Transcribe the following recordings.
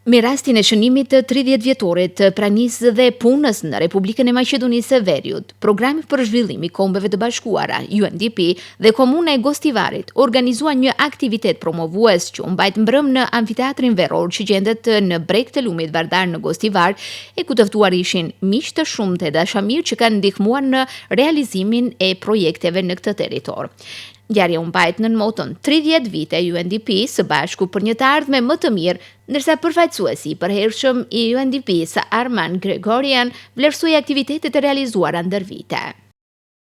Me rastin e shënimit të 30 vjetorit të pranisë dhe punës në Republikën e Maqedonisë së Veriut, Programi për Zhvillim i Kombeve të Bashkuara, UNDP, dhe Komuna e Gostivarit organizuan një aktivitet promovues që u mbajt mbrëm në amfiteatrin veror që gjendet në breg të lumit Vardar në Gostivar, e ku të ftuar ishin miq të shumtë e dashamirë që kanë ndihmuar në realizimin e projekteve në këtë territor. Ngjarja u mbajt nën moton 30 vite UNDP së bashku për një të ardhme më të mirë, ndërsa përfaqësuesi i përhershëm i UNDP-s Arman Gregorian vlerësoi aktivitetet e realizuara ndër vite.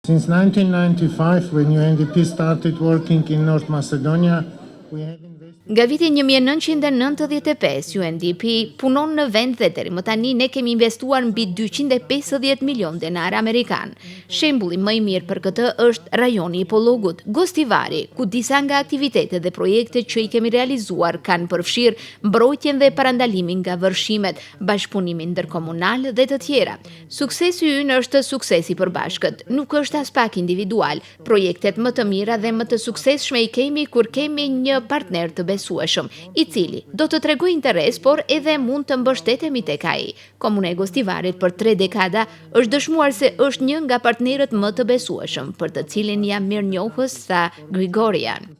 Since 1995, when UNDP started working in North Macedonia, we have invested. Nga viti 1995, UNDP punon në vend dhe deri më tani ne kemi investuar mbi 250 milion denar amerikan. Shembulli më i mirë për këtë është rajoni i Pollogut, Gostivari, ku disa nga aktivitetet dhe projektet që i kemi realizuar kanë përfshirë mbrojtjen dhe parandalimin nga vërshimet, bashkëpunimin ndërkomunal dhe të tjera. Suksesi ynë është suksesi përbashkët, nuk është as pak individual. Projektet më të mira dhe më të suksesshme i kemi kur kemi një partner të besueshëm, i cili do të tregoj interes, por edhe mund të mbështetemi tek ai. Komuna e Gostivarit për 3 dekada është dëshmuar se është një nga partnerët më të besueshëm, për të cilin jam mirënjohës, tha Gregorian.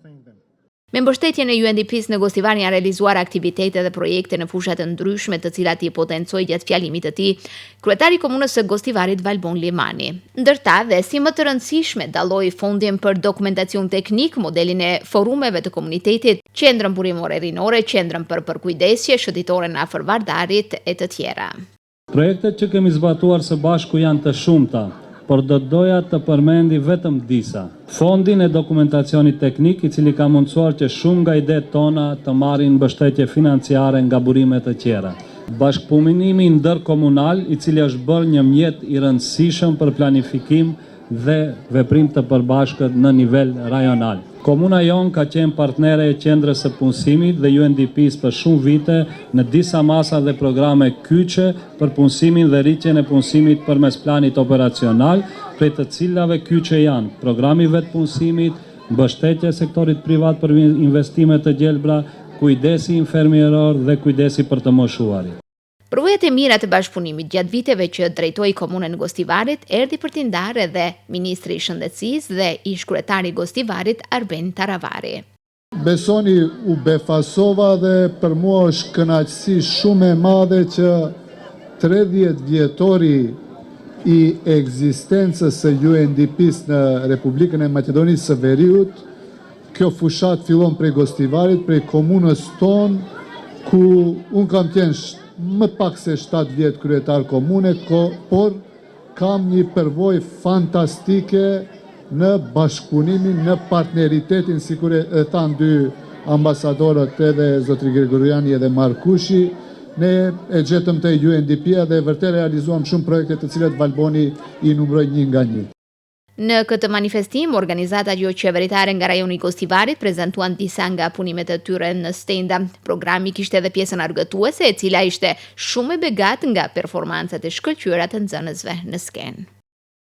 Me mbështetjen e UNDP-s në Gostivar janë realizuar aktivitete dhe projekte në fusha të ndryshme, të cilat i potencoi gjatë fjalimit të tij kryetari i komunës së Gostivarit Valbon Limani. Ndërta dhe si më të rëndësishme dalloi fondin për dokumentacion teknik, modelin e forumeve të komunitetit, qendrën burimore rinore, qendrën për përkujdesje, shëtitoren afër Vardarit e të tjera. Projektet që kemi zbatuar së bashku janë të shumta, por do doja të përmendi vetëm disa. Fondin e dokumentacionit teknik, i cili ka mundësuar që shumë nga idetë tona të marrin mbështetje financiare nga burimet të tjera. Bashkëpunimi ndërkomunal, i cili është bërë një mjet i rëndësishëm për planifikim dhe veprim të përbashkët në nivel rajonal. Komuna jonë ka qenë partnere e qendrës së punësimit dhe UNDP-s për shumë vite në disa masa dhe programe kyçe për punësimin dhe rritjen e punësimit përmes planit operacional, prej të cilave kyçe janë programi vetë punësimit, mbështetje sektorit privat për investime të gjelbra, kujdesi infermieror dhe kujdesi për të moshuarit. Përvojat e mira të bashkëpunimit gjatë viteve që drejtoi komunën e Gostivarit erdhi për t'i ndarë edhe Ministri i Shëndetësisë dhe ish kryetari i Gostivarit Arben Taravari. Besoni u befasova dhe për mua është kënaqësi shumë e madhe që 30 vjetori i ekzistencës së UNDP-s në Republikën e Maqedonisë së Veriut, kjo fushat fillon prej Gostivarit, prej komunës tonë, ku unë kam qenë më pak se 7 vjetë kryetar komune, por kam një përvojë fantastike në bashkëpunimin, në partneritetin, si kur e thanë 2 ambasadorët, edhe zotri Gregoriani edhe Markushi. Ne e gjetëm të UNDP-a dhe vërtet realizuam shumë projekte të cilat Valboni i numroi një nga një. Në këtë manifestim, organizatat jo qeveritare nga rajoni i Gostivarit prezantuan disa nga punimet e tyre në stenda. Programi kishte edhe pjesën argëtuese, e cila ishte shumë e begat nga performancat e shkëlqyera të nxënësve në skenë.